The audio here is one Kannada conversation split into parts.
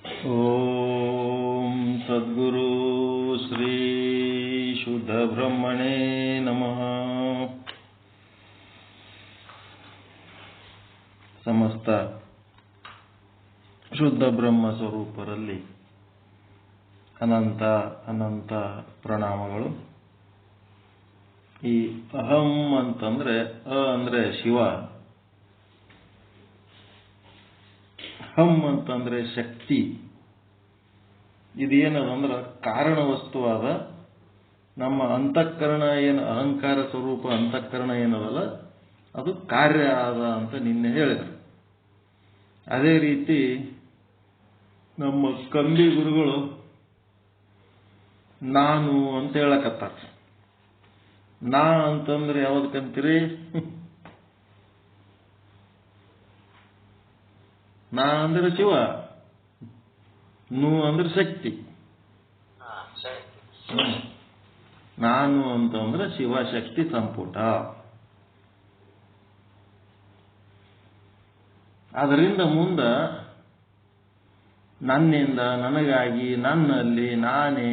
ಓಂ ಸದ್ಗುರು ಶ್ರೀ ಶುದ್ಧ ಬ್ರಹ್ಮಣೇ ನಮಃ. ಸಮಸ್ತ ಶುದ್ಧ ಬ್ರಹ್ಮ ಸ್ವರೂಪರಲ್ಲಿ ಅನಂತ ಅನಂತ ಪ್ರಣಾಮಗಳು. ಈ ಅಹಂ ಅಂತಂದ್ರೆ ಅಂದ್ರೆ ಶಿವ, ಹಂ ಅಂತಂದ್ರೆ ಶಕ್ತಿ. ಇದೇನದಂದ್ರೆ ಕಾರಣ ವಸ್ತುವಾದ ನಮ್ಮ ಅಂತಃಕರಣ ಏನು ಅಹಂಕಾರ ಸ್ವರೂಪ ಅಂತಃಕರಣ ಏನದಲ್ಲ ಅದು ಕಾರ್ಯ ಆದ ಅಂತ ನಿನ್ನೆ ಹೇಳಿದರು. ಅದೇ ರೀತಿ ನಮ್ಮ ಕಂಬಿ ಗುರುಗಳು ನಾನು ಅಂತ ಹೇಳಕತ್ತಾರ. ನಾ ಅಂತಂದ್ರೆ ಯಾವ್ದಕ್ಕಂತೀರಿ? ನಾ ಅಂದ್ರೆ ಶಿವ, ನು ಅಂದ್ರೆ ಶಕ್ತಿ. ನಾನು ಅಂತಂದ್ರೆ ಶಿವಶಕ್ತಿ ಸಂಪುಟ. ಅದರಿಂದ ಮುಂದ ನನ್ನಿಂದ, ನನಗಾಗಿ, ನನ್ನಲ್ಲಿ, ನಾನೇ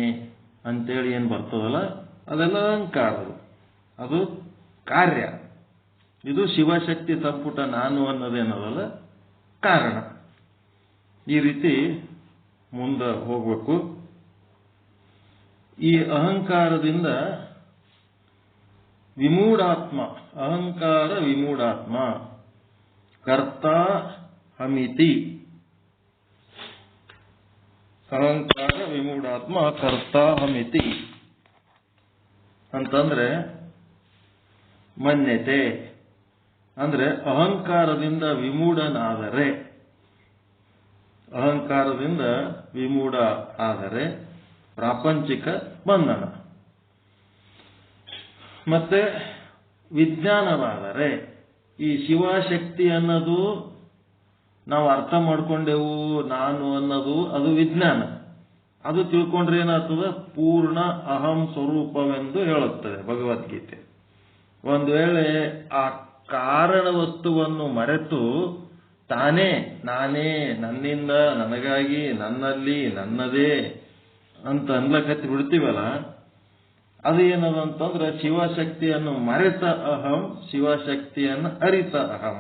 ಅಂತೇಳಿ ಏನು ಬರ್ತದಲ್ಲ ಅದೆಲ್ಲ ಅಹಂಕಾರ, ಅದು ಕಾರ್ಯ. ಇದು ಶಿವಶಕ್ತಿ ಸಂಪುಟ ನಾನು ಅನ್ನೋದೇನದಲ್ಲ ಕಾರಣ. ಈ ರೀತಿ ಮುಂದೆ ಹೋಗ್ಬೇಕು. ಈ ಅಹಂಕಾರದಿಂದ ವಿಮೂಢಾತ್ಮ, ಅಹಂಕಾರ ವಿಮೂಢಾತ್ಮ, ಕರ್ತ ಹಮಿತಿ. ಅಹಂಕಾರ ವಿಮೂಢಾತ್ಮ ಕರ್ತ ಹಮಿತಿ ಅಂತಂದ್ರೆ ಮನ್ಯತೆ. ಅಂದ್ರೆ ಅಹಂಕಾರದಿಂದ ವಿಮೂಢನಾದರೆ, ಅಹಂಕಾರದಿಂದ ವಿಮೂಢ ಆದರೆ ಪ್ರಾಪಂಚಿಕ ಬಂಧನ. ಮತ್ತೆ ವಿಜ್ಞಾನವಾದರೆ, ಈ ಶಿವಶಕ್ತಿ ಅನ್ನೋದು ನಾವು ಅರ್ಥ ಮಾಡ್ಕೊಂಡೆವು, ನಾನು ಅನ್ನೋದು ಅದು ವಿಜ್ಞಾನ. ಅದು ತಿಳ್ಕೊಂಡ್ರೆ ಏನಾಗ್ತದ? ಪೂರ್ಣ ಅಹಂ ಸ್ವರೂಪವೆಂದು ಹೇಳುತ್ತದೆ ಭಗವದ್ಗೀತೆ. ಒಂದು ವೇಳೆ ಆ ಕಾರಣ ವಸ್ತುವನ್ನು ಮರೆತು ತಾನೇ, ನಾನೇ, ನನ್ನಿಂದ, ನನಗಾಗಿ, ನನ್ನಲ್ಲಿ, ನನ್ನದೇ ಅಂತ ಅನ್ಲಕತ್ತಿ ಬಿಡ್ತೀವಲ್ಲ, ಅದು ಏನದಂತಂದ್ರೆ ಶಿವಶಕ್ತಿಯನ್ನು ಮರೆತ ಅಹಂ, ಶಿವಶಕ್ತಿಯನ್ನು ಅರಿತ ಅಹಂ.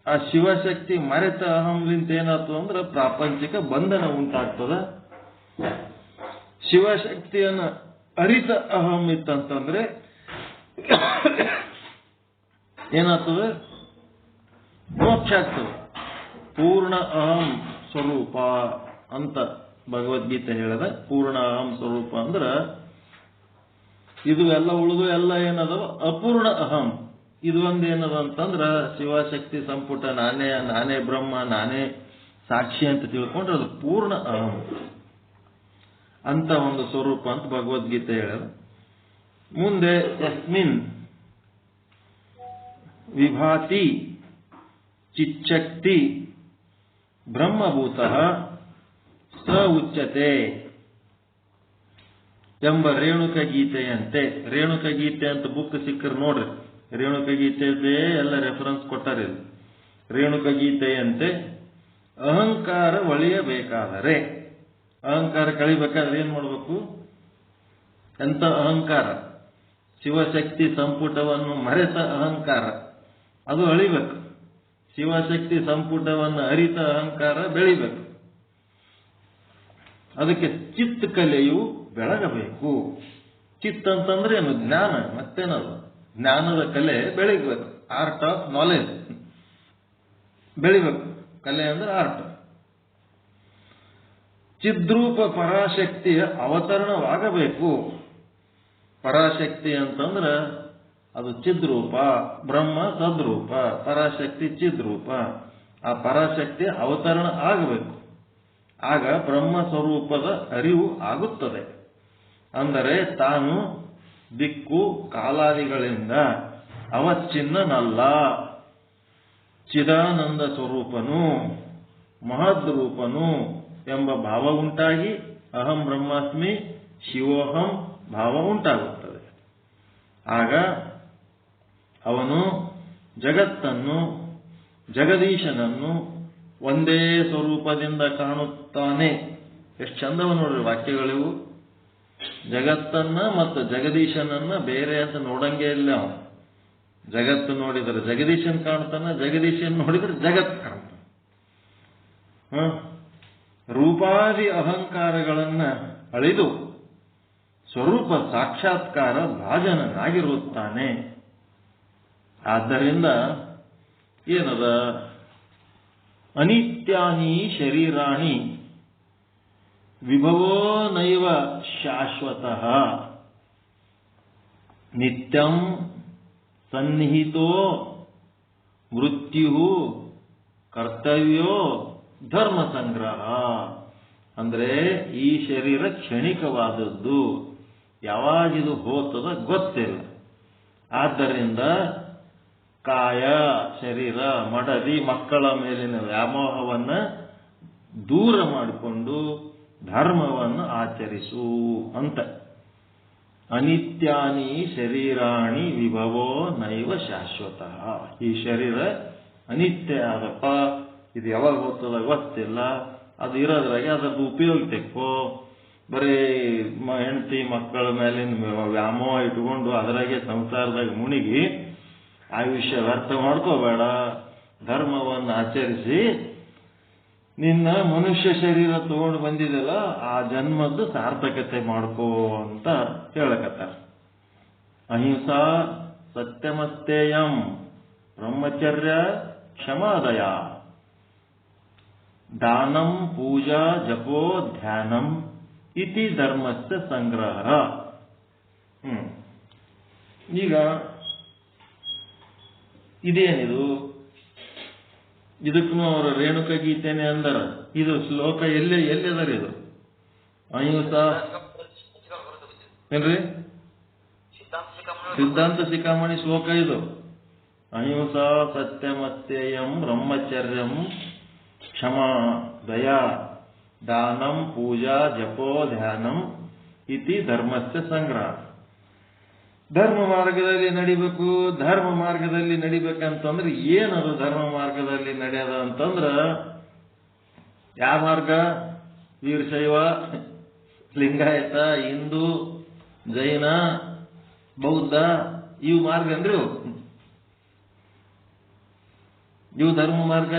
ಆ ಶಿವಶಕ್ತಿ ಮರೆತ ಅಹಂಲಿಂತ ಏನಾಗ್ತದ ಅಂದ್ರೆ ಪ್ರಾಪಂಚಿಕ ಬಂಧನ ಉಂಟಾಗ್ತದ. ಶಿವಶಕ್ತಿಯನ್ನು ಅರಿತ ಅಹಂ ಇತ್ತಂತಂದ್ರೆ ಏನಾಗ್ತದೆ? ಮೋಕ್ಷ ಆಗ್ತದೆ. ಪೂರ್ಣ ಅಹಂ ಸ್ವರೂಪ ಅಂತ ಭಗವದ್ಗೀತೆ ಹೇಳದ. ಪೂರ್ಣ ಅಹಂ ಸ್ವರೂಪ ಅಂದ್ರೆ ಇದು ಎಲ್ಲ ಉಳಿದು ಎಲ್ಲ ಏನದವ ಅಪೂರ್ಣ ಅಹಂ. ಇದು ಒಂದು ಏನದ ಅಂತಂದ್ರ ಶಿವಶಕ್ತಿ ಸಂಪುಟ ನಾನೇ, ನಾನೇ ಬ್ರಹ್ಮ, ನಾನೇ ಸಾಕ್ಷಿ ಅಂತ ತಿಳ್ಕೊಂಡ್ರೆ ಅದು ಪೂರ್ಣ ಅಹಂ ಅಂತ ಒಂದು ಸ್ವರೂಪ ಅಂತ ಭಗವದ್ಗೀತೆ ಹೇಳದ. ಮುಂದೆ ಯಸ್ಮಿನ್ ವಿಭಾತಿ ಚಿಚ್ಚಕ್ತಿ ಬ್ರಹ್ಮಭೂತಃ ಸ ಉಚ್ಯತೆ ಎಂಬ ರೇಣುಕ ಗೀತೆಯಂತೆ. ರೇಣುಕ ಗೀತೆ ಅಂತ ಬುಕ್ ಸಿಕ್ಕರು ನೋಡ್ರಿ. ರೇಣುಕ ಗೀತೆದೇ ಎಲ್ಲ ರೆಫರೆನ್ಸ್ ಕೊಟ್ಟಾರೆ. ರೇಣುಕ ಗೀತೆಯಂತೆ ಅಹಂಕಾರ ಒಳೆಯಬೇಕಾದರೆ, ಅಹಂಕಾರ ಕಳಿಬೇಕಾದ್ರೆ ಏನ್ ಮಾಡ್ಬೇಕು? ಎಂತ ಅಹಂಕಾರ? ಶಿವಶಕ್ತಿ ಸಂಪುಟವನ್ನು ಮರೆತ ಅಹಂಕಾರ ಅದು ಅಳಿಬೇಕು. ಶಿವಶಕ್ತಿ ಸಂಪುಟವನ್ನು ಅರಿತ ಅಹಂಕಾರ ಬೆಳಿಬೇಕು. ಅದಕ್ಕೆ ಚಿತ್ ಕಲೆಯು ಬೆಳಗಬೇಕು. ಚಿತ್ ಅಂತಂದ್ರೆ ಏನು? ಜ್ಞಾನ. ಮತ್ತೇನದು? ಜ್ಞಾನದ ಕಲೆ ಬೆಳಿಬೇಕು. ಆರ್ಟ್ ಆಫ್ ನಾಲೆಜ್ ಬೆಳಿಬೇಕು. ಕಲೆ ಅಂದ್ರೆ ಆರ್ಟ್. ಚಿದ್ರೂಪ ಪರಾಶಕ್ತಿಯ ಅವತರಣವಾಗಬೇಕು. ಪರಾಶಕ್ತಿ ಅಂತಂದ್ರೆ ಅದು ಚಿದ್ರೂಪ, ಬ್ರಹ್ಮ ಸದ್ರೂಪ, ಪರಾಶಕ್ತಿ ಚಿದ್ರೂಪ. ಆ ಪರಾಶಕ್ತಿಯ ಅವತರಣ ಆಗಬೇಕು. ಆಗ ಬ್ರಹ್ಮ ಸ್ವರೂಪದ ಅರಿವು ಆಗುತ್ತದೆ. ಅಂದರೆ ತಾನು ದಿಕ್ಕು ಕಾಲಾದಿಗಳಿಂದ ಅವಚ್ಛಿನ್ನನಲ್ಲ, ಚಿದಾನಂದ ಸ್ವರೂಪನು, ಮಹದ್ರೂಪನು ಎಂಬ ಭಾವ ಉಂಟಾಗಿ ಅಹಂ ಬ್ರಹ್ಮಾಸ್ಮಿ ಶಿವೋಹಂ ಭಾವ ಉಂಟಾಗುತ್ತದೆ. ಆಗ ಅವನು ಜಗತ್ತನ್ನು, ಜಗದೀಶನನ್ನು ಒಂದೇ ಸ್ವರೂಪದಿಂದ ಕಾಣುತ್ತಾನೆ. ಎಷ್ಟು ಚಂದವ ನೋಡ್ರಿ ವಾಕ್ಯಗಳಿವು. ಜಗತ್ತನ್ನ ಮತ್ತು ಜಗದೀಶನನ್ನ ಬೇರೆ ಅಂತ ನೋಡಂಗೇ ಇಲ್ಲ. ಜಗತ್ತು ನೋಡಿದರೆ ಜಗದೀಶನ್ ಕಾಣ್ತಾನ, ಜಗದೀಶನ್ ನೋಡಿದರೆ ಜಗತ್ ಕಾಣ್ತಾನೆ. ರೂಪಾದಿ ಅಹಂಕಾರಗಳನ್ನ ಅಳಿದು ಸ್ವರೂಪ ಸಾಕ್ಷಾತ್ಕಾರ ಭಾಜನನಾಗಿರುತ್ತಾನೆ. ಆದ್ದರಿಂದ ಏನದ, ಅನಿತ್ಯಾನಿ ಶರೀರಾಣಿ ವಿಭವೋ ನೈವ ಶಾಶ್ವತಃ ನಿತ್ಯಂ ಸನ್ನಿಹಿತೋ ಮೃತ್ಯು ಕರ್ತವ್ಯೋ ಧರ್ಮ ಸಂಗ್ರಹ. ಅಂದ್ರೆ ಈ ಶರೀರ ಕ್ಷಣಿಕವಾದದ್ದು, ಯಾವಾಗಿದು ಹೋಗ್ತದ ಗೊತ್ತಿಲ್ಲ. ಆದ್ದರಿಂದ ಕಾಯ ಶರೀರ ಮಡದಿ ಮಕ್ಕಳ ಮೇಲಿನ ವ್ಯಾಮೋಹವನ್ನ ದೂರ ಮಾಡಿಕೊಂಡು ಧರ್ಮವನ್ನು ಆಚರಿಸು ಅಂತ. ಅನಿತ್ಯಾನಿ ಶರೀರಾಣಿ ವಿಭವೋ ನೈವ ಶಾಶ್ವತಃ. ಈ ಶರೀರ ಅನಿತ್ಯ ಆದಪ್ಪ, ಇದು ಯಾವಾಗ ಹೋಗ್ತದ ಗೊತ್ತಿಲ್ಲ. ಅದು ಇರೋದ್ರಾಗೆ ಅದರದ್ದು ಉಪಯೋಗ ತೆಕ್ಕೋ. ಬರೀ ಹೆಂಡತಿ ಮಕ್ಕಳ ಮೇಲಿನ ವ್ಯಾಮೋಹ ಇಟ್ಕೊಂಡು ಅದರಾಗೆ ಸಂಸಾರದಾಗ ಮುಣಿಗಿ ಆಯುಷ್ಯ ವ್ಯರ್ಥ ಮಾಡ್ಕೋಬೇಡ. ಧರ್ಮವನ್ನು ಆಚರಿಸಿ ನಿನ್ನ ಮನುಷ್ಯ ಶರೀರ ತಗೊಂಡು ಬಂದಿದೆಲ್ಲ ಆ ಜನ್ಮದ್ದು ಸಾರ್ಥಕತೆ ಮಾಡ್ಕೋ ಅಂತ ಹೇಳಕತ್ತಾರ. ಅಹಿಂಸಾ ಸತ್ಯಮಸ್ತೇಯಂ ಬ್ರಹ್ಮಚರ್ಯ ಕ್ಷಮಾದಯ ದಾನಂ ಪೂಜಾ ಜಪೋ ಧ್ಯಾನಂ ಇತಿ ಧರ್ಮಸ್ಯ ಸಂಗ್ರಹ. ಈಗ ಇದೇನಿದು, ಇದಕ್ಕೂ ಅವರ ರೇಣುಕ ಗೀತೆನೆ ಅಂದರ. ಇದು ಶ್ಲೋಕ ಎಲ್ಲಿದರ ಇದು? ಅಹಿಂಸಾ ಏನ್ರಿ ಸಿದ್ಧಾಂತ ಶಿಖಾಮಣಿ ಶ್ಲೋಕ ಇದು. ಅಹಿಂಸಾ ಸತ್ಯಮಸ್ತೇಯಂ ಬ್ರಹ್ಮಚರ್ಯಂ ಕ್ಷಮಾ ದಯಾ ದಾನಂ ಪೂಜಾ ಜಪೋ ಧ್ಯಾನಂ ಇತಿ ಧರ್ಮಸ್ಯ ಸಂಗ್ರಹ. ಧರ್ಮ ಮಾರ್ಗದಲ್ಲಿ ನಡಿಬೇಕು. ಧರ್ಮ ಮಾರ್ಗದಲ್ಲಿ ನಡಿಬೇಕಂತಂದ್ರೆ ಏನದು ಧರ್ಮ ಮಾರ್ಗದಲ್ಲಿ ನಡೆಯೋದ ಅಂತಂದ್ರ ಯಾವ ಮಾರ್ಗ? ವೀರಶೈವ, ಲಿಂಗಾಯತ, ಹಿಂದೂ, ಜೈನ, ಬೌದ್ಧ ಇವು ಮಾರ್ಗ ಅಂದ್ರೆ ಇವು ಧರ್ಮ ಮಾರ್ಗ.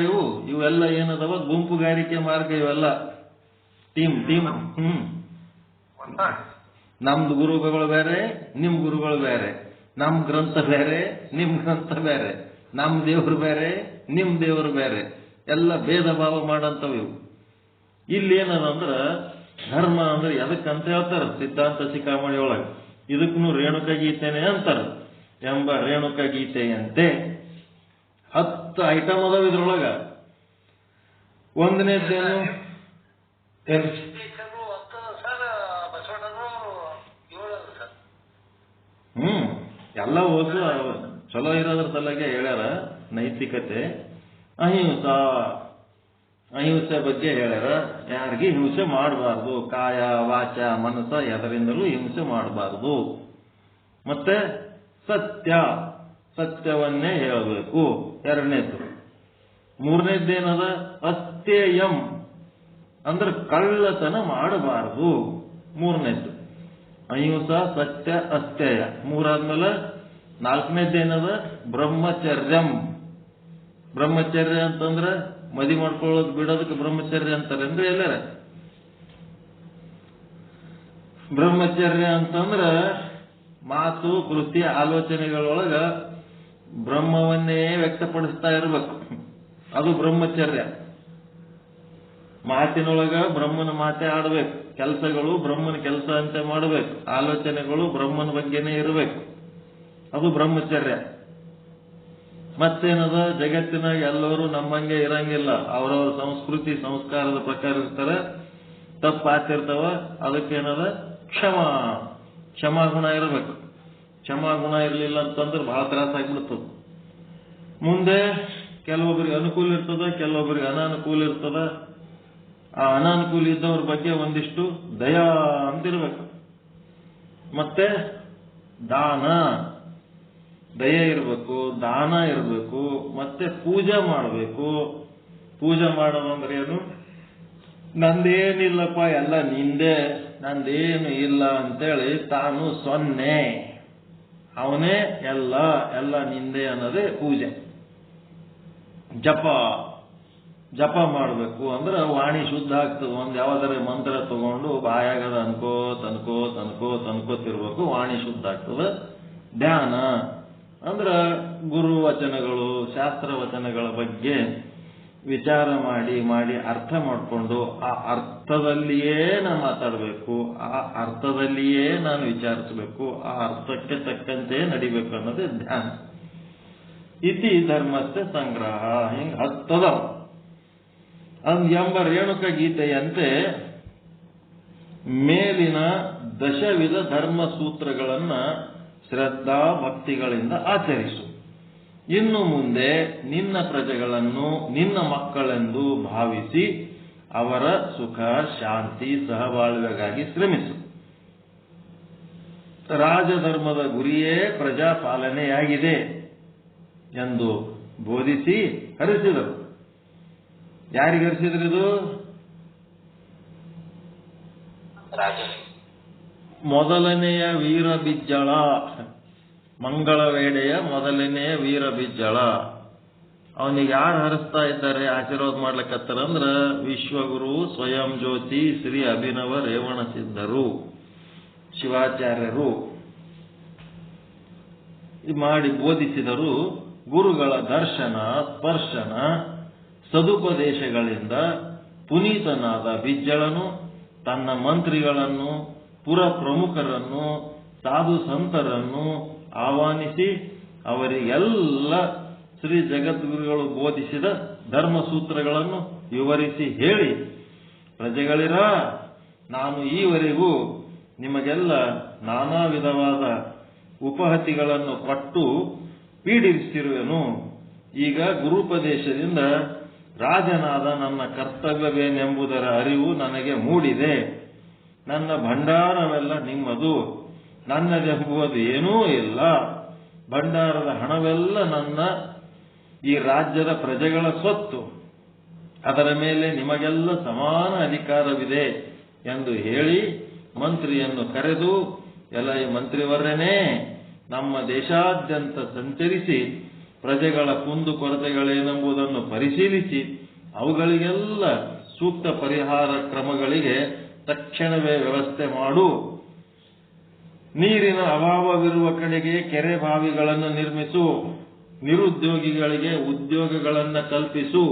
ಇವೆಲ್ಲ ಏನದವ? ಗುಂಪುಗಾರಿಕೆ ಮಾರ್ಗ. ಇವೆಲ್ಲ ಟೀಮ್. ನಮ್ದು ಗುರುಗಳು ಬೇರೆ, ನಿಮ್ ಗುರುಗಳು ಬೇರೆ. ನಮ್ ಗ್ರಂಥ ಬೇರೆ, ನಿಮ್ ಗ್ರಂಥ ಬೇರೆ. ನಮ್ ದೇವರು ಬೇರೆ, ನಿಮ್ ದೇವರು ಬೇರೆ. ಎಲ್ಲ ಭೇದ ಭಾವ ಮಾಡಂತವು ಇವು. ಇಲ್ಲಿ ಏನದಂದ್ರ ಧರ್ಮ ಅಂದ್ರೆ ಎದಕ್ಕಂತ ಹೇಳ್ತಾರ ಸಿದ್ಧಾಂತ ಶಿಖಾಮಣಿ ಒಳಗೆ. ಇದಕ್ಕೂ ರೇಣುಕ ಗೀತೆನೆ ಅಂತಾರ. ಎಂಬ ರೇಣುಕ ಗೀತೆಯಂತೆ 10 ಐಟಮ್ ಅದಾವ ಇದ್ರೊಳಗ. ಒಂದನೇದ್ದೇನು? ಎಲ್ಲ ಓದು ಚಲೋ ಇರೋದ್ರ ಸಲಗೆ ಹೇಳ್ಯಾರ. ನೈತಿಕತೆ, ಅಹಿಂಸೆ ಬಗ್ಗೆ ಹೇಳ್ಯಾರ. ಯಾರಿಗೆ ಹಿಂಸೆ ಮಾಡಬಾರ್ದು, ಕಾಯ ವಾಚ ಮನಸ್ಸ ಎದರಿಂದಲೂ ಹಿಂಸೆ ಮಾಡಬಾರ್ದು. ಮತ್ತೆ ಸತ್ಯವನ್ನೇ ಹೇಳಬೇಕು, ಎರಡನೇದು. ಮೂರನೇದ್ದೇನದ? ಅಸ್ತೇಯಂ ಅಂದ್ರೆ ಕಳ್ಳತನ ಮಾಡಬಾರದು, ಮೂರನೇದ್ದು. ಅಹಿಂಸಾ ಸತ್ಯ ಅಸ್ತೇಯ ಮೂರಾದ್ಮೇಲೆ ನಾಲ್ಕನೇದ್ದೇನದ? ಬ್ರಹ್ಮಚರ್ಯಂ. ಬ್ರಹ್ಮಚರ್ಯ ಅಂತಂದ್ರೆ ಮದಿ ಮಾಡ್ಕೊಳ್ಳೋದು ಬಿಡೋದಕ್ಕೆ ಬ್ರಹ್ಮಚರ್ಯ ಅಂತಾರೇನ್ರಿ ಎಲ್ಲಾರ? ಬ್ರಹ್ಮಚರ್ಯ ಅಂತಂದ್ರ ಮಾತು ಕೃತಿ ಆಲೋಚನೆಗಳೊಳಗ ಬ್ರಹ್ಮವನ್ನೇ ವ್ಯಕ್ತಪಡಿಸ್ತಾ ಇರಬೇಕು, ಅದು ಬ್ರಹ್ಮಚರ್ಯ. ಮಾತಿನೊಳಗ ಬ್ರಹ್ಮನ ಮಾತೇ ಆಡಬೇಕು, ಕೆಲಸಗಳು ಬ್ರಹ್ಮನ ಕೆಲಸ ಅಂತ ಮಾಡಬೇಕು, ಆಲೋಚನೆಗಳು ಬ್ರಹ್ಮನ ಬಗ್ಗೆನೇ ಇರಬೇಕು, ಅದು ಬ್ರಹ್ಮಚರ್ಯ. ಮತ್ತೇನದ? ಜಗತ್ತಿನಾಗ ಎಲ್ಲರೂ ನಮ್ಮಂಗೆ ಇರಂಗಿಲ್ಲ, ಅವರವರ ಸಂಸ್ಕೃತಿ ಸಂಸ್ಕಾರದ ಪ್ರಕಾರ ಇರ್ತಾರೆ, ತಪ್ಪಾತಿರ್ತಾವ. ಅದಕ್ಕೇನದ? ಕ್ಷಮಾಗುಣ ಇರಬೇಕು. ಕ್ಷಮಾಗುಣ ಇರಲಿಲ್ಲ ಅಂತಂದ್ರೆ ಬಹಳ ತ್ರಾಸಾಗ್ಬಿಡ್ತದ. ಮುಂದೆ ಕೆಲವೊಬ್ಬರಿಗೆ ಅನುಕೂಲ ಇರ್ತದ, ಕೆಲವೊಬ್ಬರಿಗೆ ಅನಾನುಕೂಲ ಇರ್ತದ. ಆ ಅನಾನುಕೂಲ ಇದ್ದವ್ರ ಬಗ್ಗೆ ಒಂದಿಷ್ಟು ದಯಾ ಅಂತಿರ್ಬೇಕು. ಮತ್ತೆ ದಯೆ ಇರಬೇಕು, ದಾನ ಇರಬೇಕು, ಮತ್ತೆ ಪೂಜೆ ಮಾಡಬೇಕು. ಪೂಜೆ ಮಾಡೋದಂದ್ರೆ ಏನು? ನಂದೇನಿಲ್ಲಪ್ಪ, ಎಲ್ಲ ನಿಂದೆ, ನಂದೇನು ಇಲ್ಲ ಅಂತೇಳಿ ತಾನು ಸೊನ್ನೆ, ಅವನೇ ಎಲ್ಲ ಎಲ್ಲ ನಿಂದೆ ಅನ್ನೋದೇ ಪೂಜೆ. ಜಪ ಮಾಡಬೇಕು ಅಂದ್ರೆ ವಾಣಿ ಶುದ್ಧ ಆಗ್ತದೆ. ಒಂದು ಯಾವುದರ ಮಂತ್ರ ತಗೊಂಡು ಬಾಯಾಗದ ಅನ್ಕೋತಿರ್ಬೇಕು, ವಾಣಿ ಶುದ್ಧ ಆಗ್ತದೆ. ಧ್ಯಾನ ಅಂದ್ರೆ ಗುರು ವಚನಗಳು, ಶಾಸ್ತ್ರ ವಚನಗಳ ಬಗ್ಗೆ ವಿಚಾರ ಮಾಡಿ ಅರ್ಥ ಮಾಡಿಕೊಂಡು ಆ ಅರ್ಥದಲ್ಲಿಯೇ ನಾನು ಮಾತಾಡಬೇಕು, ಆ ಅರ್ಥದಲ್ಲಿಯೇ ನಾನು ವಿಚಾರಿಸಬೇಕು, ಆ ಅರ್ಥಕ್ಕೆ ತಕ್ಕಂತೆ ನಡಿಬೇಕು ಅನ್ನೋದೇ ಧ್ಯಾನ. ಇತಿ ಧರ್ಮಸ್ಥ ಸಂಗ್ರಹ. ಹಿಂಗ ಹತ್ತದ ಎಂಬ ರೇಣುಕ ಗೀತೆಯಂತೆ ಮೇಲಿನ ದಶವಿಧ ಧರ್ಮ ಸೂತ್ರಗಳನ್ನ ಶ್ರದ್ಧಾ ಭಕ್ತಿಗಳಿಂದ ಆಚರಿಸು. ಇನ್ನು ಮುಂದೆ ನಿನ್ನ ಪ್ರಜೆಗಳನ್ನು ನಿನ್ನ ಮಕ್ಕಳೆಂದು ಭಾವಿಸಿ ಅವರ ಸುಖ ಶಾಂತಿ ಸಹಬಾಳ್ವೆಗಾಗಿ ಶ್ರಮಿಸು. ರಾಜಧರ್ಮದ ಗುರಿಯೇ ಪ್ರಜಾಪಾಲನೆಯಾಗಿದೆ ಎಂದು ಬೋಧಿಸಿ ಹರಿಸಿದರು. ಯಾರಿಗೆ ಹರಿಸಿದ್ರಿದು? ಮೊದಲನೆಯ ವೀರಬಿಜ್ಜಳ, ಮಂಗಳವೇಡೆಯ ಮೊದಲನೆಯ ವೀರಬಿಜ್ಜಳ. ಅವನಿಗೆ ಯಾರು ಹರಿಸ್ತಾ ಇದ್ದಾರೆ, ಆಶೀರ್ವಾದ ಮಾಡ್ಲಿಕ್ಕತ್ತಾರಂದ್ರ ವಿಶ್ವಗುರು ಸ್ವಯಂ ಜ್ಯೋತಿ ಶ್ರೀ ಅಭಿನವ ರೇವಣ ಸಿದ್ಧರು, ಶಿವಾಚಾರ್ಯರು ಮಾಡಿ ಬೋಧಿಸಿದರು. ಗುರುಗಳ ದರ್ಶನ ಸ್ಪರ್ಶನ ಸದುಪದೇಶಗಳಿಂದ ಪುನೀತನಾದ ಬಿಜ್ಜಳನು ತನ್ನ ಮಂತ್ರಿಗಳನ್ನು, ಪುರ ಪ್ರಮುಖರನ್ನು, ಸಾಧು ಸಂತರನ್ನು ಆಹ್ವಾನಿಸಿ ಅವರಿಗೆಲ್ಲ ಶ್ರೀ ಜಗದ್ಗುರುಗಳು ಬೋಧಿಸಿದ ಧರ್ಮಸೂತ್ರಗಳನ್ನು ವಿವರಿಸಿ ಹೇಳಿ, ಪ್ರಜೆಗಳಿರ, ನಾನು ಈವರೆಗೂ ನಿಮಗೆಲ್ಲ ನಾನಾ ವಿಧವಾದ ಉಪಹತಿಗಳನ್ನು ಕೊಟ್ಟು ಪೀಡಿಸಿರುವೆನು. ಈಗ ಗುರುಪದೇಶದಿಂದ ರಾಜನಾದ ನನ್ನ ಕರ್ತವ್ಯವೇನೆಂಬುದರ ಅರಿವು ನನಗೆ ಮೂಡಿದೆ. ನನ್ನ ಭಂಡಾರವೆಲ್ಲ ನಿಮ್ಮದು, ನನ್ನದೆಂಬುದು ಏನೂ ಇಲ್ಲ. ಭಂಡಾರದ ಹಣವೆಲ್ಲ ನನ್ನ ಈ ರಾಜ್ಯದ ಪ್ರಜೆಗಳ ಸ್ವತ್ತು, ಅದರ ಮೇಲೆ ನಿಮಗೆಲ್ಲ ಸಮಾನ ಅಧಿಕಾರವಿದೆ ಎಂದು ಹೇಳಿ ಮಂತ್ರಿಯನ್ನು ಕರೆದು, ಎಲೈ ಮಂತ್ರಿವರ್ಯನೇ, ನಮ್ಮ ದೇಶಾದ್ಯಂತ ಸಂಚರಿಸಿ ಪ್ರಜೆಗಳ ಕುಂದು ಕೊರತೆಗಳೇನೆಂಬುದನ್ನು ಪರಿಶೀಲಿಸಿ ಅವುಗಳಿಗೆಲ್ಲ ಸೂಕ್ತ ಪರಿಹಾರ ಕ್ರಮಗಳಿಗೆ ತಕ್ಷಣವೇ ವ್ಯವಸ್ಥೆ ಮಾಡು. ನೀರಿನ ಅಭಾವವಿರುವ ಕಡೆಗೆ ಕೆರೆ ಬಾವಿಗಳನ್ನು ನಿರ್ಮಿಸು. ನಿರುದ್ಯೋಗಿಗಳಿಗೆ ಉದ್ಯೋಗಗಳನ್ನು ಕಲ್ಪಿಸು.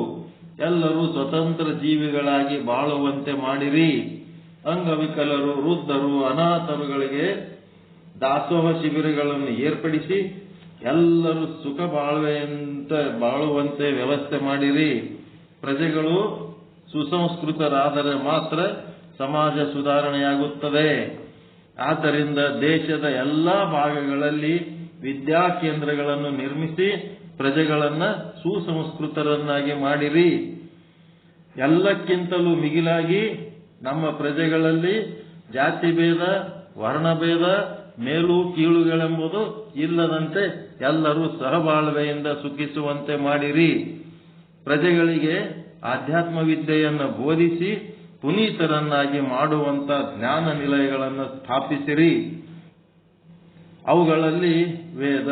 ಎಲ್ಲರೂ ಸ್ವತಂತ್ರ ಜೀವಿಗಳಾಗಿ ಬಾಳುವಂತೆ ಮಾಡಿರಿ. ಅಂಗವಿಕಲರು, ವೃದ್ಧರು, ಅನಾಥರುಗಳಿಗೆ ದಾಸೋಹ ಶಿಬಿರಗಳನ್ನು ಏರ್ಪಡಿಸಿ ಎಲ್ಲರೂ ಸುಖ ಬಾಳುವಂತೆ ವ್ಯವಸ್ಥೆ ಮಾಡಿರಿ. ಪ್ರಜೆಗಳು ಸುಸಂಸ್ಕೃತರಾದರೆ ಮಾತ್ರ ಸಮಾಜ ಸುಧಾರಣೆಯಾಗುತ್ತದೆ. ಆದ್ದರಿಂದ ದೇಶದ ಎಲ್ಲಾ ಭಾಗಗಳಲ್ಲಿ ವಿದ್ಯಾ ಕೇಂದ್ರಗಳನ್ನು ನಿರ್ಮಿಸಿ ಪ್ರಜೆಗಳನ್ನ ಸುಸಂಸ್ಕೃತರನ್ನಾಗಿ ಮಾಡಿರಿ. ಎಲ್ಲಕ್ಕಿಂತಲೂ ಮಿಗಿಲಾಗಿ ನಮ್ಮ ಪ್ರಜೆಗಳಲ್ಲಿ ಜಾತಿ ಭೇದ, ವರ್ಣಭೇದ, ಮೇಲು ಕೀಳುಗಳೆಂಬುದು ಇಲ್ಲದಂತೆ ಎಲ್ಲರೂ ಸಹಬಾಳ್ವೆಯಿಂದ ಸುಖಿಸುವಂತೆ ಮಾಡಿರಿ. ಪ್ರಜೆಗಳಿಗೆ ಆಧ್ಯಾತ್ಮ ವಿದ್ಯೆಯನ್ನು ಬೋಧಿಸಿ ಪುನೀತರನ್ನಾಗಿ ಮಾಡುವಂತ ಜ್ಞಾನ ನಿಲಯಗಳನ್ನು ಸ್ಥಾಪಿಸಿರಿ. ಅವುಗಳಲ್ಲಿ ವೇದ,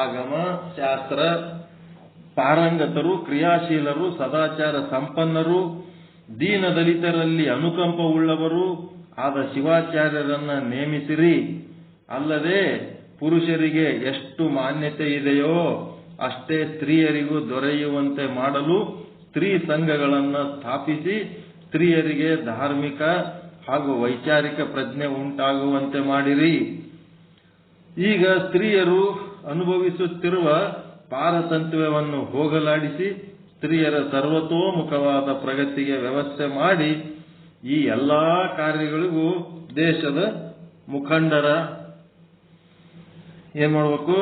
ಆಗಮ, ಶಾಸ್ತ್ರ ಪಾರಂಗತರು, ಕ್ರಿಯಾಶೀಲರು, ಸದಾಚಾರ ಸಂಪನ್ನರು, ದೀನದಲಿತರಲ್ಲಿ ಅನುಕಂಪವುಳ್ಳವರು ಆದ ಶಿವಾಚಾರ್ಯರನ್ನ ನೇಮಿಸಿರಿ. ಅಲ್ಲದೆ ಪುರುಷರಿಗೆ ಎಷ್ಟು ಮಾನ್ಯತೆ ಇದೆಯೋ ಅಷ್ಟೇ ಸ್ತ್ರೀಯರಿಗೂ ದೊರೆಯುವಂತೆ ಮಾಡಲು ಸ್ತ್ರೀ ಸಂಘಗಳನ್ನು ಸ್ಥಾಪಿಸಿ ಸ್ತ್ರೀಯರಿಗೆ ಧಾರ್ಮಿಕ ಹಾಗೂ ವೈಚಾರಿಕ ಪ್ರಜ್ಞೆ ಉಂಟಾಗುವಂತೆ ಮಾಡಿರಿ. ಈಗ ಸ್ತ್ರೀಯರು ಅನುಭವಿಸುತ್ತಿರುವ ಪಾರತಂತ್ರ್ಯವನ್ನು ಹೋಗಲಾಡಿಸಿ ಸ್ತ್ರೀಯರ ಸರ್ವತೋಮುಖವಾದ ಪ್ರಗತಿಗೆ ವ್ಯವಸ್ಥೆ ಮಾಡಿ ಈ ಎಲ್ಲಾ ಕಾರ್ಯಗಳಿಗೂ ದೇಶದ ಮುಖಂಡರ ಏನ್ ಮಾಡಬೇಕು?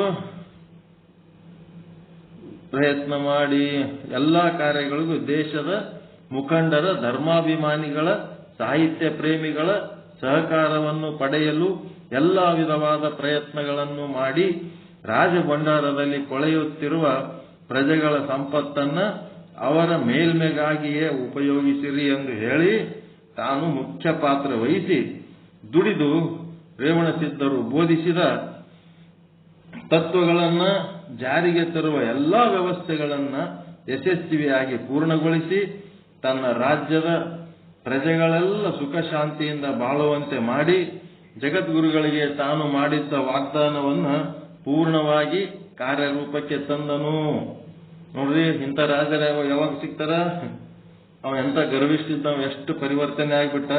ಪ್ರಯತ್ನ ಮಾಡಿ ಎಲ್ಲಾ ಕಾರ್ಯಗಳಿಗೂ ದೇಶದ ಮುಖಂಡರ, ಧರ್ಮಾಭಿಮಾನಿಗಳ, ಸಾಹಿತ್ಯ ಪ್ರೇಮಿಗಳ ಸಹಕಾರವನ್ನು ಪಡೆಯಲು ಎಲ್ಲಾ ವಿಧವಾದ ಪ್ರಯತ್ನಗಳನ್ನು ಮಾಡಿ ರಾಜಭಂಡಾರದಲ್ಲಿ ಕೊಳೆಯುತ್ತಿರುವ ಪ್ರಜೆಗಳ ಸಂಪತ್ತನ್ನ ಅವರ ಮೇಲ್ಮೆಗಾಗಿಯೇ ಉಪಯೋಗಿಸಿರಿ ಎಂದು ಹೇಳಿ ತಾನು ಮುಖ್ಯ ಪಾತ್ರ ವಹಿಸಿ ದುಡಿದು ರೇವಣಸಿದ್ಧರು ಬೋಧಿಸಿದ ತತ್ವಗಳನ್ನು ಜಾರಿಗೆ ತರುವ ಎಲ್ಲಾ ವ್ಯವಸ್ಥೆಗಳನ್ನು ಯಶಸ್ವಿಯಾಗಿ ಪೂರ್ಣಗೊಳಿಸಿ ತನ್ನ ರಾಜ್ಯದ ಪ್ರಜೆಗಳೆಲ್ಲ ಸುಖ ಶಾಂತಿಯಿಂದ ಬಾಳುವಂತೆ ಮಾಡಿ ಜಗದ್ಗುರುಗಳಿಗೆ ತಾನು ಮಾಡಿದ್ದ ವಾಗ್ದಾನವನ್ನು ಪೂರ್ಣವಾಗಿ ಕಾರ್ಯರೂಪಕ್ಕೆ ತಂದನು. ನೋಡ್ರಿ, ಇಂಥ ರಾಜರ ಯಾವಾಗ ಸಿಗ್ತಾರ? ಅವ ಎಂತ ಗರ್ವಿಷ್ಠಿದ್ದ, ಎಷ್ಟು ಪರಿವರ್ತನೆ ಆಗ್ಬಿಟ್ಟ.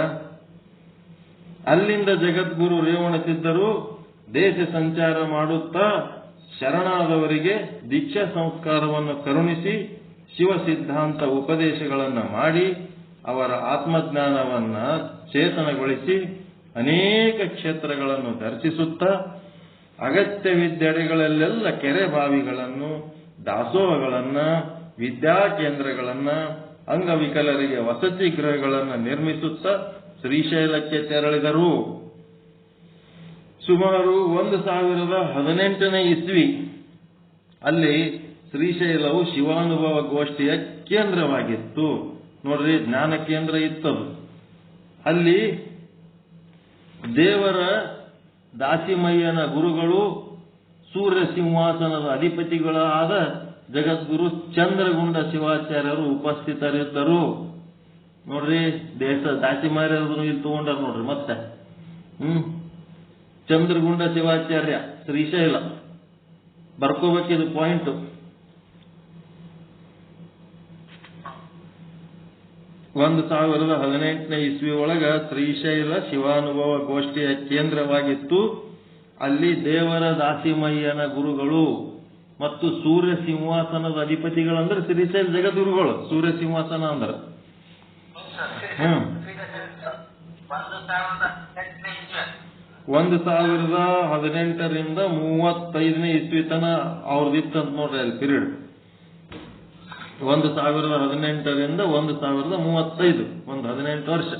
ಅಲ್ಲಿಂದ ಜಗದ್ಗುರು ರೇವಣಸಿದ್ಧರು ದೇಶ ಸಂಚಾರ ಮಾಡುತ್ತಾ ಶರಣಾದವರಿಗೆ ದೀಕ್ಷಾ ಸಂಸ್ಕಾರವನ್ನು ಕರುಣಿಸಿ ಶಿವ ಸಿದ್ಧಾಂತ ಉಪದೇಶಗಳನ್ನು ಮಾಡಿ ಅವರ ಆತ್ಮಜ್ಞಾನವನ್ನ ಚೇತನಗೊಳಿಸಿ ಅನೇಕ ಕ್ಷೇತ್ರಗಳನ್ನು ದರ್ಶಿಸುತ್ತಾ ಅಗತ್ಯವಿದ್ದೆಡೆಗಳಲ್ಲೆಲ್ಲ ಕೆರೆ ಬಾವಿಗಳನ್ನು, ದಾಸೋಹಗಳನ್ನು, ವಿದ್ಯಾ ಕೇಂದ್ರಗಳನ್ನು, ಅಂಗವಿಕಲರಿಗೆ ವಸತಿ ಗೃಹಗಳನ್ನು ನಿರ್ಮಿಸುತ್ತಾ ಶ್ರೀಶೈಲಕ್ಕೆ ತೆರಳಿದರು. ಸುಮಾರು 1018ನೇ ಇಸ್ವಿ ಅಲ್ಲಿ ಶ್ರೀಶೈಲವು ಶಿವಾನುಭವ ಗೋಷ್ಠಿಯ ಕೇಂದ್ರವಾಗಿತ್ತು. ನೋಡ್ರಿ, ಜ್ಞಾನ ಕೇಂದ್ರ ಇತ್ತದು. ಅಲ್ಲಿ ದೇವರ ದಾಸಿಮಯ್ಯನ ಗುರುಗಳು ಸೂರ್ಯ ಸಿಂಹಾಸನದ ಅಧಿಪತಿಗಳಾದ ಜಗದ್ಗುರು ಚಂದ್ರಗುಂಡ ಶಿವಾಚಾರ್ಯರು ಉಪಸ್ಥಿತರಿದ್ದರು. ನೋಡ್ರಿ, ದೇಶ ದಾಸಿಮಯ್ಯರು ಇಲ್ಲಿ ತಗೊಂಡಾರ ನೋಡ್ರಿ. ಮತ್ತೆ ಚಂದ್ರಗುಂಡ ಶಿವಾಚಾರ್ಯ ಶ್ರೀಶೈಲ ಬರ್ಕೋಬೇಕಿದು ಪಾಯಿಂಟ್. ಒಂದು 1018ನೇ ಇಸ್ವಿ ಒಳಗ ಶ್ರೀಶೈಲ ಶಿವಾನುಭವ ಗೋಷ್ಠಿಯ ಕೇಂದ್ರವಾಗಿತ್ತು. ಅಲ್ಲಿ ದೇವರ ದಾಸಿಮಯ್ಯನ ಗುರುಗಳು ಮತ್ತು ಸೂರ್ಯ ಸಿಂಹಾಸನದ ಅಧಿಪತಿಗಳಂದ್ರೆ ಶ್ರೀಶೈಲ ಜಗದ್ಗುರುಗಳು. ಸೂರ್ಯ ಸಿಂಹಾಸನ ಅಂದ್ರೆ 1018ರಿಂದ 35ನೇ ಇಸ್ವಿ ತನ ಅವ್ರದಿತ್ತಂತ ನೋಡ್ರಿ ಅಲ್ಲಿ ಪೀರಿಯಡ್. 1018ರಿಂದ 1035, ಒಂದು 18 ವರ್ಷ.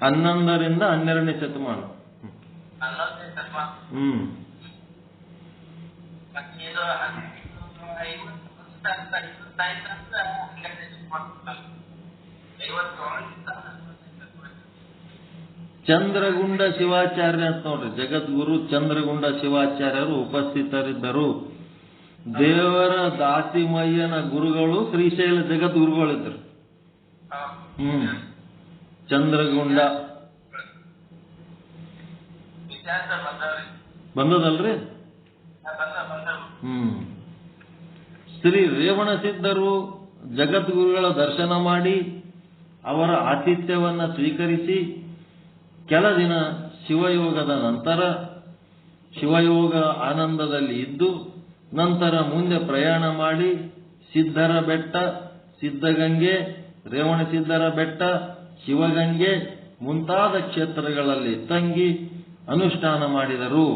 11ರಿಂದ 12ನೇ ಶತಮಾನ. ಚಂದ್ರಗುಂಡ ಶಿವಾಚಾರ್ಯ ಅಂತ ನೋಡ್ರಿ, ಜಗದ್ಗುರು ಚಂದ್ರಗುಂಡ ಶಿವಾಚಾರ್ಯರು ಉಪಸ್ಥಿತರಿದ್ದರು. ದೇವರ ದಾಸಿಮಯ್ಯನ ಗುರುಗಳು ಶ್ರೀಶೈಲ ಜಗದ್ಗುರುಗಳಿದ್ರು. ಚಂದ್ರಗುಂಡ ಬಂದದಲ್ರಿ. ಶ್ರೀ ರೇವಣಸಿದ್ಧರು ಜಗದ್ಗುರುಗಳ ದರ್ಶನ ಮಾಡಿ ಅವರ ಆತಿಥ್ಯವನ್ನ ಸ್ವೀಕರಿಸಿ ಕೆಲ ದಿನ ಶಿವಯೋಗದ ನಂತರ ಶಿವಯೋಗ ಆನಂದದಲ್ಲಿ ಇದ್ದು ನಂತರ ಮುಂದೆ ಪ್ರಯಾಣ ಮಾಡಿ ಸಿದ್ಧರ ಬೆಟ್ಟ, ಸಿದ್ಧಗಂಗೆ, ರೇವಣಸಿದ್ಧರ ಬೆಟ್ಟ, ಶಿವಗಂಗೆ ಮುಂತಾದ ಕ್ಷೇತ್ರಗಳಲ್ಲಿ ತಂಗಿ ಅನುಷ್ಠಾನ ಮಾಡಿದರು.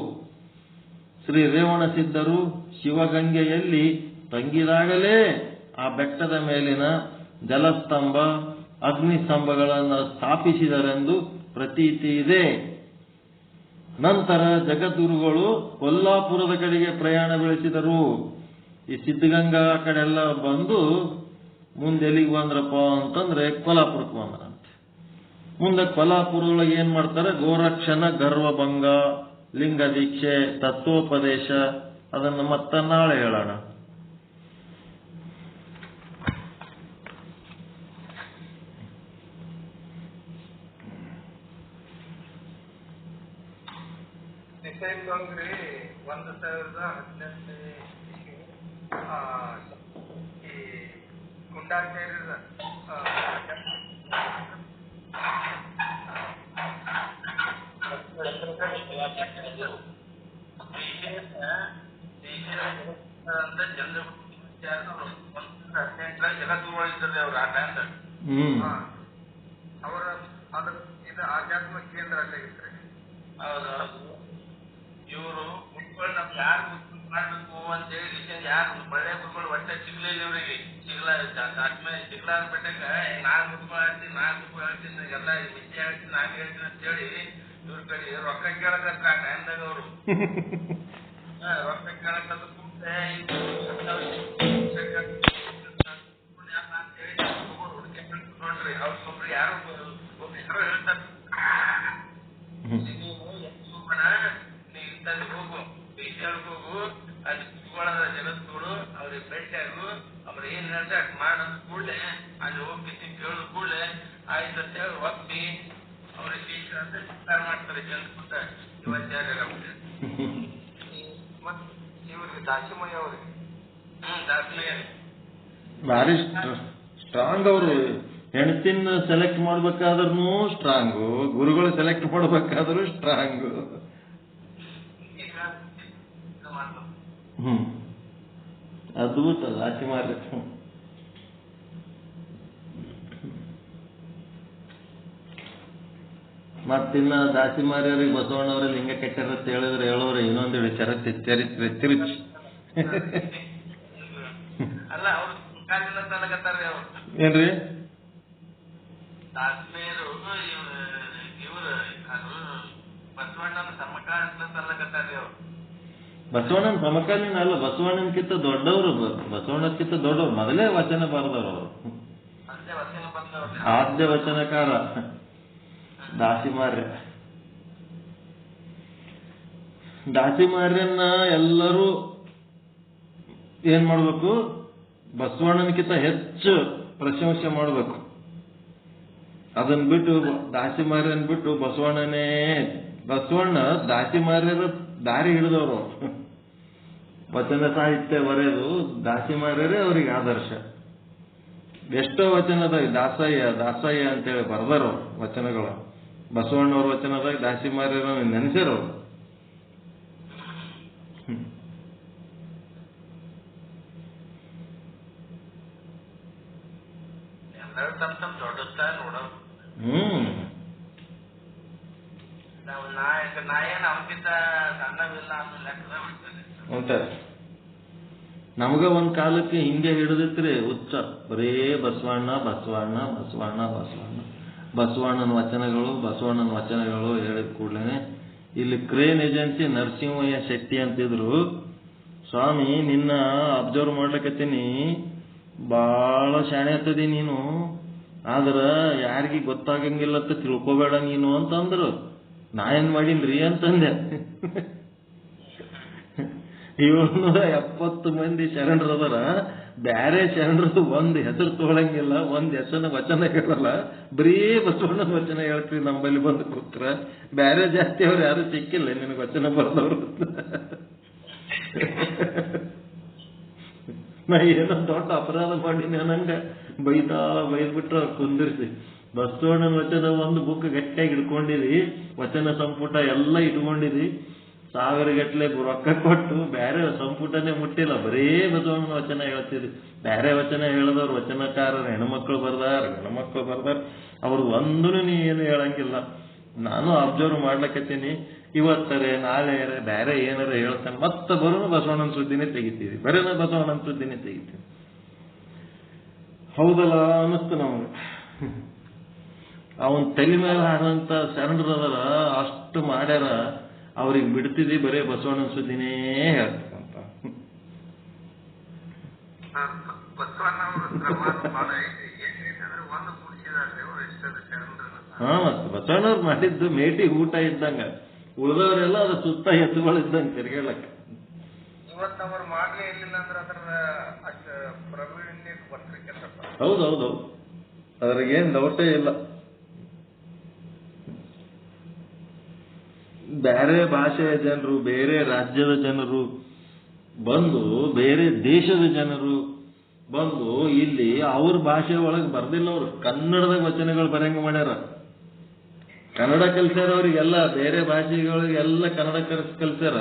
ಶ್ರೀ ರೇವಣಸಿದ್ಧರು ಶಿವಗಂಗೆಯಲ್ಲಿ ತಂಗಿದಾಗಲೇ ಆ ಬೆಟ್ಟದ ಮೇಲಿನ ಜಲಸ್ತಂಭ, ಅಗ್ನಿಸ್ತಂಭಗಳನ್ನು ಸ್ಥಾಪಿಸಿದರೆಂದು ಪ್ರತೀತಿ ಇದೆ. ನಂತರ ಜಗದ್ಗುರುಗಳು ಕೊಲ್ಲಾಪುರದ ಕಡೆಗೆ ಪ್ರಯಾಣ ಬೆಳೆಸಿದರು. ಈ ಸಿದ್ಧಗಂಗಾ ಕಡೆಲ್ಲ ಬಂದು ಮುಂದೆ ಎಲ್ಲಿಗೆ ಬಂದ್ರಪ್ಪ ಅಂತಂದ್ರೆ ಕೊಲ್ಲಾಪುರಕ್ಕೆ ಬಂದ್ರಂತೆ. ಮುಂದೆ ಕೊಲ್ಲಾಪುರದೊಳಗೆ ಏನ್ ಮಾಡ್ತಾರೆ? ಗೋರಕ್ಷಣ, ಗರ್ವಭಂಗ, ಲಿಂಗ ದೀಕ್ಷೆ, ತತ್ವೋಪದೇಶ, ಅದನ್ನು ಮತ್ತೆ ನಾಳೆ ಹೇಳೋಣ. ಡಿಸೈನ್ರಿ 1018 ಈ ಗುಂಡಾಚಾರ್ಯರ ಜಗದ್ಗುರುಗಳಿದ್ದಾರೆ ಅವ್ರು ಆ ಟೈಮ್ ಅವರ ಇದು ಆಧ್ಯಾತ್ಮ ಕೇಂದ್ರ ಅಲ್ಲೇ ಇದ್ರೆ. ಹೌದೌದು. ಇವರು ಗುರುಗಳು ನಮ್ಗೆ ಯಾರು ಗುರುಗಳು ಮಾಡ್ಬೇಕು ಅಂತ ಹೇಳಿ ಯಾರು ಒಳ್ಳೆ ಗುರುಗಳು ಒಟ್ಟೆ ಸಿಗ್ಲಿಲ್ಲ ಇವರಿಗೆ. ಸಿಗ್ಲಾರ ಬೆಟ್ಟಕ್ಕ ನಾನ್ ಗುರುಗಳು ಹೇಳ್ತೀನಿ, ನಾನ್ ಗುರುಗಳು ಹೇಳ್ತೀನಿ, ಎಲ್ಲ ವಿದ್ಯೆ ಹೇಳ್ತೀನಿ, ನಾನ್ ಹೇಳ್ತೀನಿ ಅಂತ ಹೇಳಿ ಇವ್ರ ಕಡೆ ರೊಕ್ಕ ಕೇಳಕತ್ರ ಆ ಟೈಮ್ದಾಗ ಅವರು. ರೊಕ್ಕ ಕೇಳಕ್ಕದು ಕೂತೆ ನೋಡ್ರಿ ಅವ್ರಿಗೊಬ್ರು ಯಾರು ಹೇಳ್ತಾರೆ ನೀ ಇಂಥದ್ದು ಹೋಗು ವಿಷಯಕ್ಕೆ ಹೋಗು ಅಲ್ಲಿ ಕುತ್ಕೊಳ್ಳೋದ ಜಗತ್ಗಳು ಅವ್ರಿಗೆ ಭೇಟಿ ಆಗು ಅವ್ರು ಏನ್ ಹೇಳ್ತಾರೆ ಅಷ್ಟು ಮಾಡಂದ ಕೂಡಲೇ ಅಲ್ಲಿ ಹೋಗಿ ಕೇಳಿದ ಕೂಡಲೇ ಆಯ್ತು ಅಂತ ಹೇಳಿ ಒಪ್ಪಿ ಅವ್ರಿಗೆ ಟೀಚರ್ ಅಂತ ವಿಚಾರ ಮಾಡ್ತಾರೆ ಜನ ಇವತ್ತಾಗ ಮತ್ ಇವ್ರಿಗೆ ದಾಸಿಮಯ್ಯ ಅವ್ರಿಗೆ ದಾಸಿಮಯ್ಯ ಭಾರಿ ಸ್ಟ್ರಾಂಗ್ ಅವರು. ಹೆಣ್ತಿನ ಸೆಲೆಕ್ಟ್ ಮಾಡ್ಬೇಕಾದ್ರೂ ಸ್ಟ್ರಾಂಗು, ಗುರುಗಳು ಸೆಲೆಕ್ಟ್ ಮಾಡ್ಬೇಕಾದ್ರೂ ಸ್ಟ್ರಾಂಗು. ಅದ್ಭುತ ದಾಸಿ ಮಾರ್ರೆ. ಮತ್ತಿನ್ನ ದಾಸಿ ಮಾರ್ಯವ್ರಿಗೆ ಬಸವಣ್ಣವ್ರ ಲಿಂಗ ಕೆಟ್ಟಾರ ಅಂತ ಹೇಳಿದ್ರೆ ಹೇಳೋರು ಇನ್ನೊಂದು ಚರಿತ್ರೆ ತಿರುಚಿ ಅಲ್ಲ ಅವ್ರು ಏನ್ರಿ ದಾಸಿಮೇರು ಇವ್ರು ಬಸವಣ್ಣನ ಸಮಕಾಲೀನಲ್ಲಕತ್ತಾರ್ರಿ ಅವ್ರು. ಬಸವಣ್ಣನ ಸಮಕಾಲೀನ ಅಲ್ಲ, ಬಸವಣ್ಣನಕ್ಕಿಂತ ದೊಡ್ಡವರು, ಬಸವಣ್ಣಕ್ಕಿಂತ ದೊಡ್ಡವರು, ಮೊದಲೇ ವಚನ ಬರೆದವರು ಅವರು, ಆದ್ಯ ವಚನಕಾರ ದಾಸಿಮಾರ್ಯ. ದಾಸಿಮಾರ್ಯನ್ನ ಎಲ್ಲರೂ ಏನ್ ಮಾಡ್ಬೇಕು, ಬಸವಣ್ಣನಕ್ಕಿಂತ ಹೆಚ್ಚು ಪ್ರಶಂಸೆ ಮಾಡಬೇಕು. ಅದನ್ನ ಬಿಟ್ಟು ದಾಸಿಮಾರ್ಯನ್ ಬಿಟ್ಟು ಬಸವಣ್ಣ ದಾಸಿಮಾರ್ಯರ ದಾರಿ ಹಿಡಿದವರು. ವಚನ ಸಾಹಿತ್ಯ ಬರೆಯೋದು ದಾಸಿಮಾರ್ಯರೇ ಅವರಿಗೆ ಆದರ್ಶ. ಎಷ್ಟೋ ವಚನದಾಗ ದಾಸಯ್ಯ ಅಂತೇಳಿ ಬರೆದರು ವಚನಗಳು. ಬಸವಣ್ಣವ್ರ ವಚನದಾಗ ದಾಸಿಮಾರ್ಯರ ನೆನೆಸಿರೋರು. ನಮಗ ಒಂದ್ ಕಾಲಕ್ಕೆ ಹಿಂಗೆ ಹಿಡಿದಿತ್ರಿ ಹುಚ್ಚ, ಬರೇ ಬಸವಣ್ಣ ಬಸವಣ್ಣ ಬಸವಣ್ಣ ಬಸವಣ್ಣ ಬಸವಣ್ಣನ ವಚನಗಳು ಹೇಳಿದ ಕೂಡಲೇ ಇಲ್ಲಿ ಕ್ರೇನ್ ಏಜೆನ್ಸಿ ನರಸಿಂಹಯ್ಯ ಶೆಟ್ಟಿ ಅಂತಿದ್ರು. ಸ್ವಾಮಿ ನಿನ್ನ ಅಬ್ಸರ್ವ್ ಮಾಡ್ಲಿಕತ್ತೀನಿ, ಬಾಳ ಶಾಣೆ ಆಗ್ತದಿ ನೀನು, ಆದ್ರ ಯಾರಿಗಿ ಗೊತ್ತಾಗಂಗಿಲ್ಲ ಅಂತ ತಿಳ್ಕೊಬೇಡ ನೀನು ಅಂತಂದ್ರು. ನಾ ಏನ್ ಮಾಡೀನ್ರಿ ಅಂತಂದೆ. 770 ಮಂದಿ ಶರಣರದರ, ಬ್ಯಾರೆ ಶರಣರದು ಒಂದ್ ಹೆಸರು ತಗೊಳಂಗಿಲ್ಲ, ಒಂದ್ ಹೆಸರಿನ ವಚನ ಹೇಳಲ್ಲ, ಬರೀ ಬಸವಣ್ಣನ ವಚನ ಹೇಳ್ತೀವಿ. ನಮ್ಮಲ್ಲಿ ಬಂದು ಕೂತ್ರ ಬ್ಯಾರೆ ಜಾಸ್ತಿಯವ್ರು ಯಾರು ಸಿಕ್ಕಿಲ್ಲ ನಿನಗೆ ವಚನ ಬರೆದವ್ರು. ನಾ ಏನೋ ದೊಡ್ಡ ಅಪರಾಧ ಮಾಡೀನಿ ಅನ್ನಂಗ ಬೈದ್ಬಿಟ್ರ ಕುಂದಿರ್ಸಿ. ಬಸವಣ್ಣನ ವಚನ ಒಂದು ಬುಕ್ ಗಟ್ಟಿಯಾಗಿ ಇಟ್ಕೊಂಡಿರಿ, ವಚನ ಸಂಪುಟ ಎಲ್ಲ ಇಟ್ಕೊಂಡಿರಿ, 1000 ಗಟ್ಟಲೆ ರೊಕ್ಕ ಕೊಟ್ಟು ಬೇರೆ ಸಂಪುಟನೇ ಮುಟ್ಟಿಲ್ಲ, ಬರೇ ಬಸವಣ್ಣನ ವಚನ ಹೇಳ್ತಿದ್ರಿ. ಬೇರೆ ವಚನ ಹೇಳಿದವ್ರು ವಚನಕಾರರು ಹೆಣ್ಮಕ್ಳು ಬರ್ದಾರ, ಗಣಮಕ್ಳು ಬರ್ದಾರ, ಅವ್ರದ್ದು ಒಂದೂ ನೀ ಏನು ಹೇಳಂಗಿಲ್ಲ. ನಾನು ಅಬ್ಸರ್ವ್ ಮಾಡ್ಲಕತ್ತೀನಿ, ಇವತ್ತರೆ ನಾಳೆ ಬೇರೆ ಏನಾರ ಹೇಳ್ತಾನೆ, ಮತ್ತೆ ಬರೋನು ಬಸವಣ್ಣನ ಸುದ್ದಿನೇ ತೆಗಿತೀವಿ, ಬರೋನ ಬಸವಣ್ಣನ ಸುದ್ದಿನೇ ತೆಗಿತೀವಿ. ಹೌದಲ್ಲ ಅನ್ನಿಸ್ತು ನಮಗೆ. ಅವನ್ ತಲೆ ಮೇಲೆ ಹಾಡುವಂತ ಶರಣರದರ ಅಷ್ಟು ಮಾಡ್ಯಾರ, ಅವ್ರಿಗೆ ಬಿಡ್ತಿದ್ವಿ ಬರೇ ಬಸವಣ್ಣನ ಸುದ್ದಿನೇ ಹೇಳ್ತಕ್ಕಂತ. ಮತ್ತೆ ಬಸವಣ್ಣವ್ರು ಮಾಡಿದ್ದು ಮೇಟಿ ಊಟ ಇದ್ದಂಗ, ಉಳಿದವರೆಲ್ಲ ಅದ್ರ ಸುತ್ತ ಎತ್ತುಗಳಿದ್ದಂಗೆ ತಿರ್ಗೇಳಕ್ಕೆ. ಹೌದೌದು, ಅದ್ರಾಗೇನ್ ಡೌಟೇ ಇಲ್ಲ. ಬೇರೆ ಭಾಷೆಯ ಜನರು, ಬೇರೆ ರಾಜ್ಯದ ಜನರು ಬಂದು, ಬೇರೆ ದೇಶದ ಜನರು ಬಂದು ಇಲ್ಲಿ ಅವ್ರ ಭಾಷೆ ಒಳಗೆ ಬರ್ದಿಲ್ಲ. ಅವ್ರು ಕನ್ನಡದಾಗ ವಚನಗಳು ಬರಂಗ ಮಾಡ್ಯಾರ. ಕನ್ನಡ ಕಲ್ಸ್ಯಾರ ಅವ್ರಿಗೆಲ್ಲ, ಬೇರೆ ಭಾಷೆಗಳಿಗೆಲ್ಲ ಕನ್ನಡ ಕಲ್ಸ್ಯಾರ.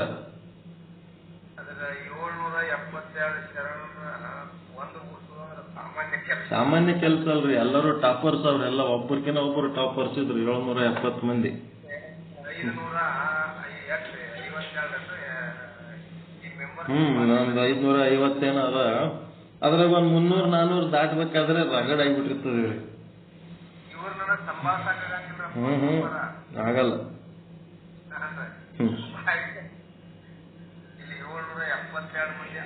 ಸಾಮಾನ್ಯ ಕೆಲಸ ಅಲ್ರಿ, ಎಲ್ಲರೂ ಟಾಪರ್ಸ್. ಅವ್ರೆಲ್ಲ ಒಬ್ಬರಿಗಿನ ಒಬ್ಬರು ಟಾಪರ್ಸ್ ಇದ್ರು, 770 ಮಂದಿ. ಒಂದು 550 ಅದ. ಅದ್ರಾಗ ಒಂದ್ 300-400 ದಾಟ್ಬೇಕಾದ್ರೆ ರಗಡ್ ಆಗಿಬಿಟ್ಟಿರ್ತದೆ. ಆಗಲ್ಲ. 72 ಮಂದಿ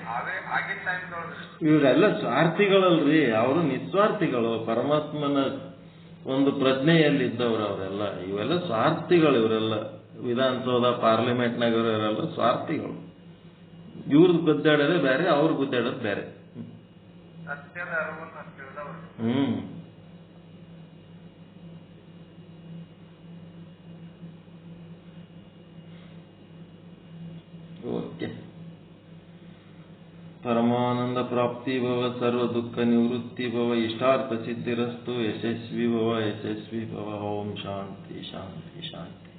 ಆಗಿನ ಟೈಮ್ದೊಳಗೆ ಇವರೆಲ್ಲ ಸ್ವಾರ್ಥಿಗಳಲ್ರಿ, ಅವರು ನಿಸ್ವಾರ್ಥಿಗಳು, ಪರಮಾತ್ಮನ ಒಂದು ಪ್ರಜ್ಞೆಯಲ್ಲಿದ್ದವ್ರು ಅವರೆಲ್ಲ. ಇವೆಲ್ಲ ಸ್ವಾರ್ಥಿಗಳು, ಇವರೆಲ್ಲ ವಿಧಾನಸೌಧ ಪಾರ್ಲಿಮೆಂಟ್ನಾಗ ಇವರೆಲ್ಲ ಸ್ವಾರ್ಥಿಗಳು. ಇವ್ರದ್ದು ಗುದ್ದಾಡೋದೇ ಬೇರೆ, ಅವ್ರು ಗುದ್ದಾಡೋದು ಬೇರೆ. ಸತ್ಯದ ಅರಿವನ್ನು ತಿಳಿದವರು. ಓಕೆ. ಪರಮಾನಂದ ಪ್ರಾಪ್ತಿ ಭವ, ಸರ್ವ ದುಃಖ ನಿವೃತ್ತಿ ಭವ, ಇಷ್ಟಾರ್ಥ ಸಿದ್ಧಿರಸ್ತು, ಯಶಸ್ವಿ ಭವ, ಯಶಸ್ವಿ ಭವ. ಓಂ ಶಾಂತಿ ಶಾಂತಿ ಶಾಂತಿ.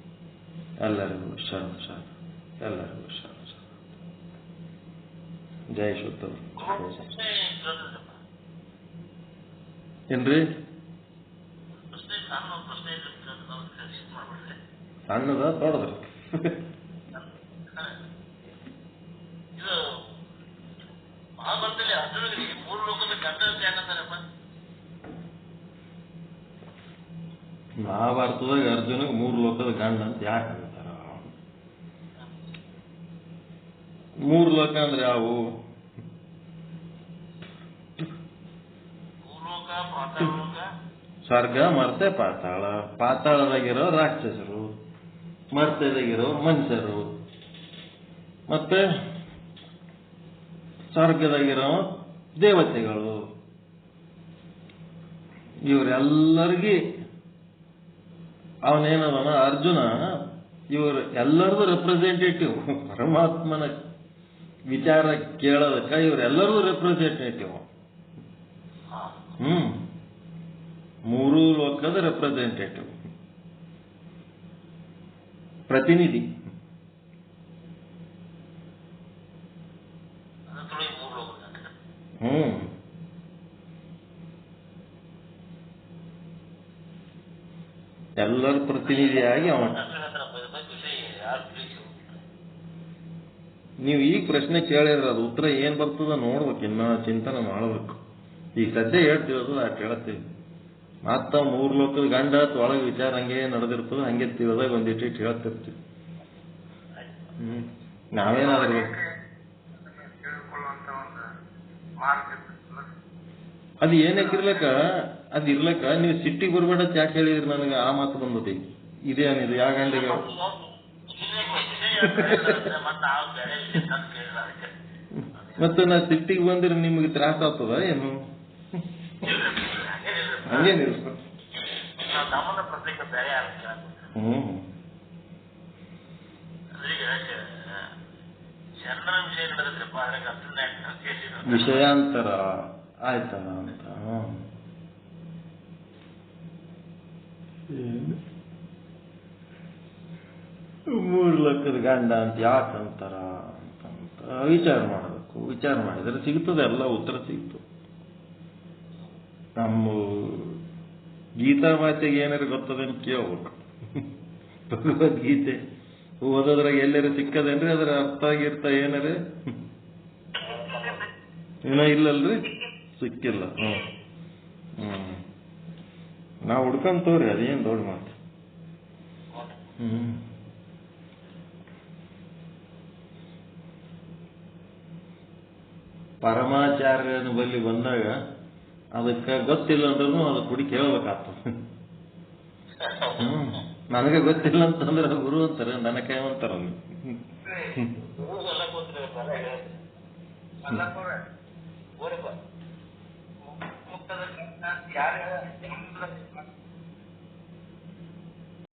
ಎಲ್ಲರಿಗೂ ಶರಣ ಶರಣ, ಎಲ್ಲರಿಗೂ ಶರಣ ಶರಣ. ಜೈ ಶುದ್ಧ. ಏನ್ರಿ ಸಣ್ಣದ ದೊಡ್ಡದ? ಮಹಾಭಾರತದಾಗ ಅರ್ಜುನಿಗೆ 3 ಲೋಕದ ಗಂಡ ಅಂತ ಯಾಕೆ ಅಂತಾರ? 3 ಲೋಕ ಅಂದ್ರೆ ಯಾವು? ಸ್ವರ್ಗ, ಮರ್ತೆ, ಪಾತಾಳ. ಪಾತಾಳದಾಗಿರೋ ರಾಕ್ಷಸರು, ಮರ್ತೆದಾಗಿರೋ ಮನುಷ್ಯರು, ಮತ್ತೆ ಸ್ವರ್ಗದಾಗಿರೋ ದೇವತೆಗಳು. ಇವರೆಲ್ಲರಿಗೂ ಅವನೇನವನ ಅರ್ಜುನ ಇವರು ಎಲ್ಲರದು ರೆಪ್ರೆಸೆಂಟೇಟಿವ್. ಪರಮಾತ್ಮನ ವಿಚಾರ ಕೇಳೋದಕ್ಕ ಇವರೆಲ್ಲರದು ರೆಪ್ರೆಸೆಂಟೇಟಿವ್. 3 ಲೋಕದ ರೆಪ್ರೆಸೆಂಟೇಟಿವ್, ಪ್ರತಿನಿಧಿ. ಎಲ್ಲರ ಪ್ರತಿನಿಧಿಯಾಗಿ ಅವ. ನೀವು ಈಗ ಪ್ರಶ್ನೆ ಕೇಳಿದ್ರೆ ಅದು ಉತ್ತರ ಏನ್ ಬರ್ತದ ನೋಡ್ಬೇಕು, ಇನ್ನ ಚಿಂತನೆ ಮಾಡಬೇಕು. ಈಗ ಸದ್ಯ ಹೇಳ್ತಿರೋದು ಆ ಕೇಳತ್ತೀವಿ. ಮತ್ತ 3 ಲೋಕದ ಗಂಡ ಒಳಗೆ ವಿಚಾರ ಹಂಗೆ ನಡೆದಿರ್ತದ, ಹಂಗೆ ತಿಳಿದಾಗ ಒಂದಿಟ್ಟು ಹೇಳ್ತಿರ್ತೀವಿ. ನಾವೇನಾದ್ರೂ ಅದು ಏನಕ್ಕಿರ್ಲಕ್ಕ, ಅದಿರ್ಲಕ್ಕ ನೀವು ಸಿಟ್ಟಿಗೆ ಬರ್ಬೇಡ ಯಾಕೆ ಹೇಳಿದ್ರಿ ನನಗೆ ಆ ಮಾತು ಬಂದತಿ. ಇದೇನಿದು ಯಾವ ಗಂಡಿಗೆ? ಮತ್ತೆ ನಾ ಸಿಟ್ಟಿಗೆ ಬಂದ್ರೆ ನಿಮಗೆ ತ್ರಾಸ ಆಗ್ತದ ಏನು? ಹಂಗೇನಿಲ್ಲ. ವಿಷಯಾಂತರ ಆಯ್ತದ ಅಂತ. 3 ಲೋಕದ ಗಂಡ ಅಂತ ಯಾಕಂತಾರ ಅಂತ ವಿಚಾರ ಮಾಡಬೇಕು. ವಿಚಾರ ಮಾಡಿದ್ರೆ ಸಿಗ್ತದೆ, ಎಲ್ಲ ಉತ್ತರ ಸಿಗ್ತದೆ. ನಮ್ಮ ಗೀತಾ ಮಾತೆಗೆ ಏನಾರು ಗೊತ್ತದ ಅಂತ ಕೇಳ್ಬೇಕು. ಭಗವದ್ಗೀತೆ ಓದೋದ್ರಾಗ ಎಲ್ಲರೂ ಸಿಕ್ಕದೇನ್ರಿ? ಅದ್ರ ಅರ್ಥ ಆಗಿರ್ತ ಏನಾರ? ಏನೋ ಇಲ್ಲಲ್ರಿ, ಸಿಕ್ಕಿಲ್ಲ. ನಾವು ಹುಡ್ಕೊಂತವ್ರಿ, ಅದೇನ್ ದೊಡ್ಡ ಮಾತು. ಪರಮಾಚಾರ್ಯನ ಬಳಿ ಬಂದಾಗ ಅದಕ್ಕೆ ಗೊತ್ತಿಲ್ಲ ಅಂದ್ರೂ ಅದ ಕುಡಿ ಕೇಳ್ಬೇಕಾಗ್ತದೆ. ನನಗೆ ಗೊತ್ತಿಲ್ಲ ಅಂತಂದ್ರೆ ಗುರು ಅಂತಾರೆ, ನನಗೆ ಅಂತಾರ. ಯಾರು